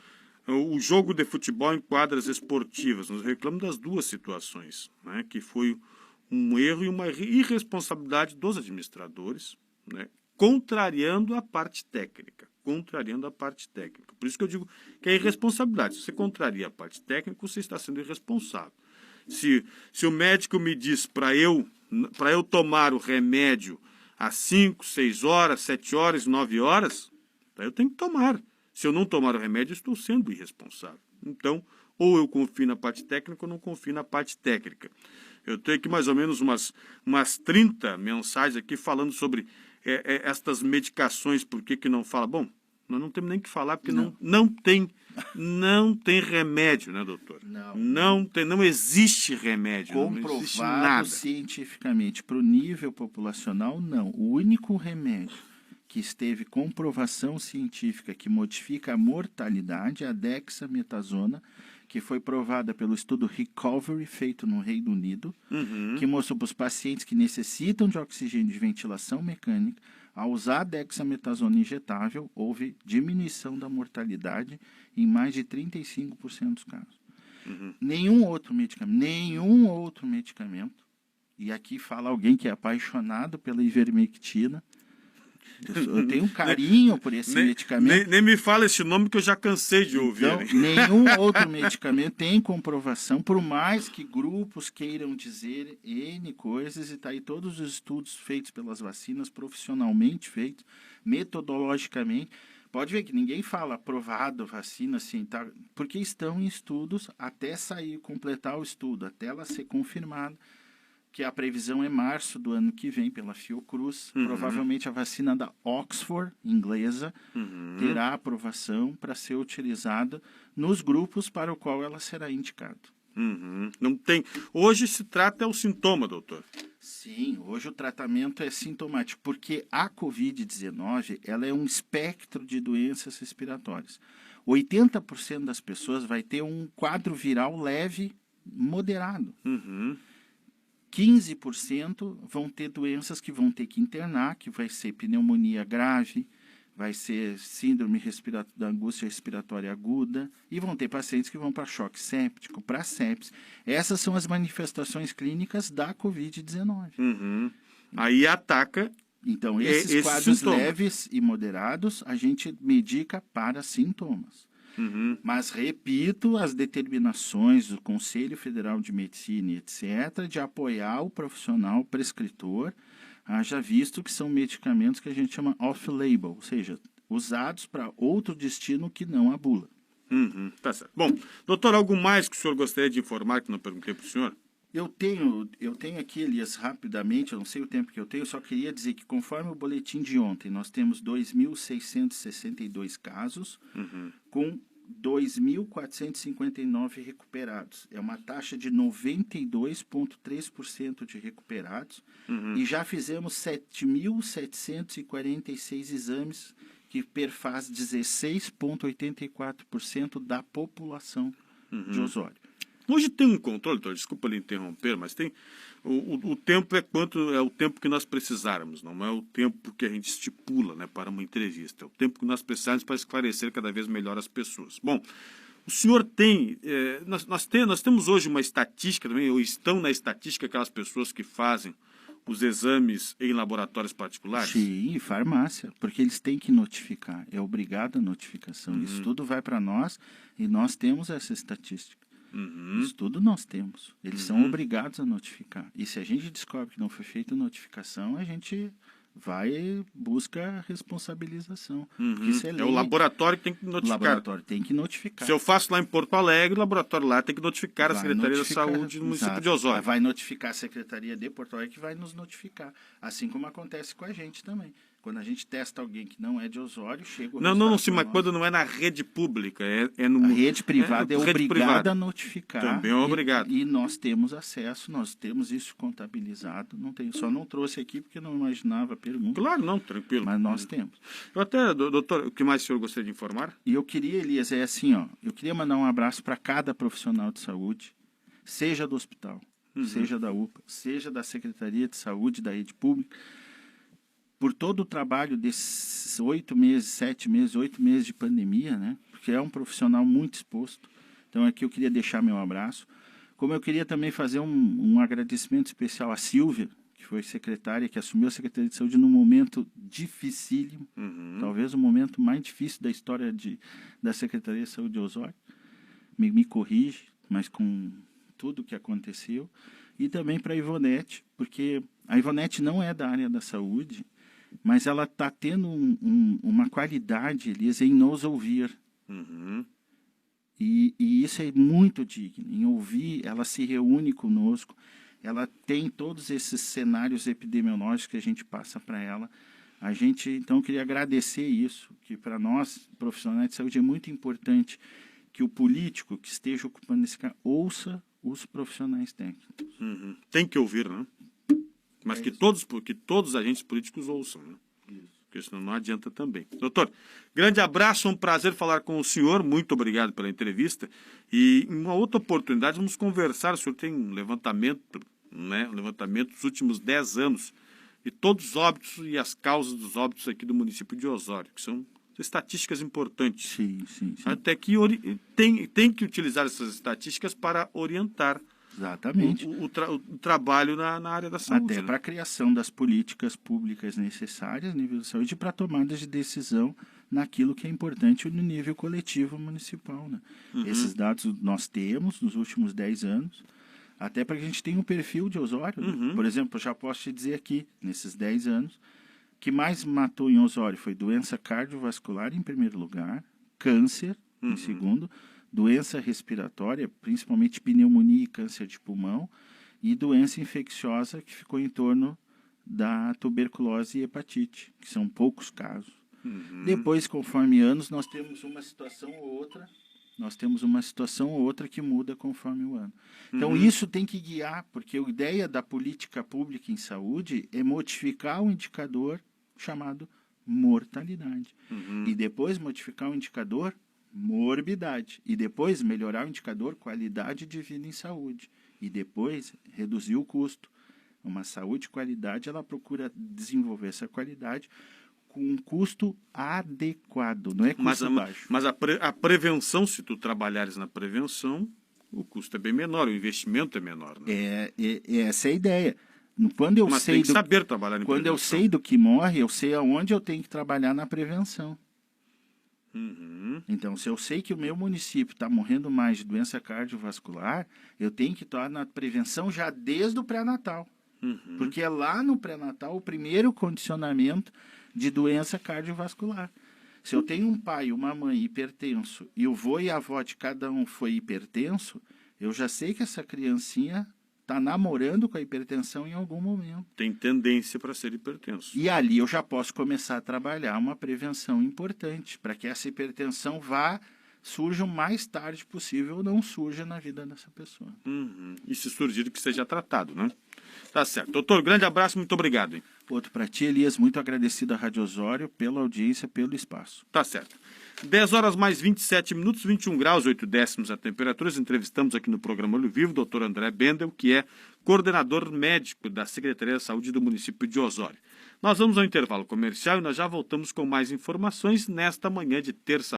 o jogo de futebol em quadras esportivas. Nós reclamamos das duas situações, né, que foi um erro e uma irresponsabilidade dos administradores, né, contrariando a parte técnica. Por isso que eu digo que é irresponsabilidade. Se você contraria a parte técnica, você está sendo irresponsável. Se o médico me diz para eu tomar o remédio às 5, 6 horas, 7 horas, 9 horas, eu tenho que tomar. Se eu não tomar o remédio, eu estou sendo irresponsável. Então, ou eu confio na parte técnica ou não confio na parte técnica. Eu tenho aqui mais ou menos umas 30 mensagens aqui falando sobre estas medicações, por que não fala? Bom, Nós não temos nem que falar, porque não tem remédio, né, doutor? Não existe remédio, não existe Comprovado nada. cientificamente para o nível populacional, não. O único remédio que esteve comprovação científica que modifica a mortalidade é a dexametasona, que foi provada pelo estudo Recovery, feito no Reino Unido, que mostrou para os pacientes que necessitam de oxigênio de ventilação mecânica, ao usar a dexametasona injetável, houve diminuição da mortalidade em mais de 35% dos casos. Nenhum outro medicamento, e aqui fala alguém que é apaixonado pela ivermectina, eu tenho um carinho por esse medicamento. Nem me fala esse nome que eu já cansei de ouvir. Então, nenhum outro medicamento tem comprovação, por mais que grupos queiram dizer N coisas, e está aí todos os estudos feitos pelas vacinas, profissionalmente feitos, metodologicamente. Pode ver que ninguém fala aprovado vacina, assim, tá? Porque estão em estudos até sair, completar o estudo, até ela ser confirmada, que a previsão é março do ano que vem, pela Fiocruz. Provavelmente a vacina da Oxford, inglesa, terá aprovação para ser utilizada nos grupos para o qual ela será indicada. Não tem. Hoje se trata o sintoma, doutor. Sim, hoje o tratamento é sintomático, porque a Covid-19 ela é um espectro de doenças respiratórias. 80% das pessoas vai ter um quadro viral leve, moderado. 15% vão ter doenças que vão ter que internar, que vai ser pneumonia grave, vai ser síndrome da angústia respiratória aguda, e vão ter pacientes que vão para choque séptico, para sepsis. Essas são as manifestações clínicas da Covid-19. Aí ataca. Então, esses quadros leves e moderados, a gente medica para sintomas. Mas, repito, as determinações do Conselho Federal de Medicina, etc., de apoiar o profissional prescritor, haja visto que são medicamentos que a gente chama off-label, ou seja, usados para outro destino que não a bula. Tá certo. Bom, doutor, algo mais que o senhor gostaria de informar que não perguntei para o senhor? Eu tenho aqui, Elias, rapidamente, eu não sei o tempo que eu tenho, só queria dizer que conforme o boletim de ontem, nós temos 2.662 casos, com 2.459 recuperados. É uma taxa de 92,3% de recuperados, e já fizemos 7.746 exames, que perfaz 16,84% da população de Osório. Hoje tem um controle, doutor, desculpa lhe interromper, mas tem o tempo é o tempo que nós precisarmos, não é o tempo que a gente estipula, né, para uma entrevista, é o tempo que nós precisamos para esclarecer cada vez melhor as pessoas. Bom, o senhor tem, nós temos hoje uma estatística também, ou estão na estatística aquelas pessoas que fazem os exames em laboratórios particulares? Sim, farmácia, porque eles têm que notificar, é obrigado a notificação. Isso tudo vai para nós e nós temos essa estatística. Isso tudo nós temos. Eles são obrigados a notificar. E se a gente descobre que não foi feita notificação, a gente vai busca responsabilização. Isso é lei. É o laboratório que tem que notificar. O laboratório tem que notificar. Se eu faço lá em Porto Alegre, o laboratório lá tem que notificar a Secretaria da Saúde do município de Osório. Vai notificar a Secretaria de Porto Alegre, que vai nos notificar. Assim como acontece com a gente também. Quando a gente testa alguém que não é de Osório, chega o Não, sim, mas quando não é na rede pública, é no... A rede privada é obrigada a notificar. Também é obrigado. E nós temos acesso, nós temos isso contabilizado. Só não trouxe aqui porque não imaginava a pergunta. Claro, não, tranquilo. Mas nós temos. Eu até, doutor, o que mais o senhor gostaria de informar? E eu queria, Elias, eu queria mandar um abraço para cada profissional de saúde, seja do hospital, seja da UPA, seja da Secretaria de Saúde, da rede pública, por todo o trabalho desses 8 meses de pandemia, né? Porque é um profissional muito exposto. Então aqui eu queria deixar meu abraço. Como eu queria também fazer um agradecimento especial à Silvia, que foi secretária, que assumiu a Secretaria de Saúde num momento dificílimo, talvez o momento mais difícil da história da Secretaria de Saúde de Osório. Me corrige, mas com tudo o que aconteceu. E também para a Ivonete, porque a Ivonete não é da área da saúde, mas ela está tendo uma qualidade, Elias, em nos ouvir. E isso é muito digno. Em ouvir, ela se reúne conosco, ela tem todos esses cenários epidemiológicos que a gente passa para ela. A gente, então, queria agradecer isso, que para nós, profissionais de saúde, é muito importante que o político que esteja ocupando esse cargo ouça os profissionais técnicos. Uhum. Tem que ouvir, né? Mas que todos os agentes políticos ouçam, né? Porque senão não adianta também. Doutor, grande abraço, um prazer falar com o senhor, muito obrigado pela entrevista. E em uma outra oportunidade vamos conversar, o senhor tem um levantamento, né? Um levantamento dos últimos 10 anos, e todos os óbitos e as causas dos óbitos aqui do município de Osório, que são estatísticas importantes. Sim. Até que tem que utilizar essas estatísticas para orientar exatamente o trabalho na área da saúde. Até para a criação das políticas públicas necessárias no nível de saúde e para tomadas de decisão naquilo que é importante no nível coletivo municipal. Né? Esses dados nós temos nos últimos 10 anos, até para que a gente tenha um perfil de Osório. Né? Por exemplo, eu já posso te dizer aqui, nesses 10 anos, o que mais matou em Osório foi doença cardiovascular em primeiro lugar, câncer em segundo, doença respiratória, principalmente pneumonia e câncer de pulmão, e doença infecciosa que ficou em torno da tuberculose e hepatite, que são poucos casos. Depois, conforme anos, nós temos uma situação ou outra que muda conforme o ano. Então, isso tem que guiar, porque a ideia da política pública em saúde é modificar o indicador chamado mortalidade. E depois modificar o indicador morbidade. E depois melhorar o indicador qualidade de vida em saúde. E depois reduzir o custo. Uma saúde de qualidade, ela procura desenvolver essa qualidade com um custo adequado, não é custo baixo. Mas a prevenção, se tu trabalhares na prevenção, o custo é bem menor, o investimento é menor. Né? Essa é a ideia. Quando eu mas sei tem que saber trabalhar em quando prevenção. eu sei do que morre, eu sei aonde eu tenho que trabalhar na prevenção. Então, se eu sei que o meu município está morrendo mais de doença cardiovascular, eu tenho que estar na prevenção já desde o pré-natal. Porque é lá no pré-natal o primeiro condicionamento de doença cardiovascular. Se eu tenho um pai e uma mãe hipertenso e o vô e a avó de cada um foi hipertenso, eu já sei que essa criancinha está namorando com a hipertensão em algum momento. Tem tendência para ser hipertenso. E ali eu já posso começar a trabalhar uma prevenção importante para que essa hipertensão surja o mais tarde possível ou não surja na vida dessa pessoa. E se surgir, que seja tratado, né? Tá certo. Doutor, grande abraço, muito obrigado. Hein? Outro para ti, Elias, muito agradecido à Rádio Osório pela audiência, pelo espaço. Tá certo. 10 horas mais 27 minutos, 21 graus, 8 décimos a temperatura. Entrevistamos aqui no programa Olho Vivo o doutor André Bendel, que é coordenador médico da Secretaria de Saúde do município de Osório. Nós vamos ao intervalo comercial e nós já voltamos com mais informações nesta manhã de terça.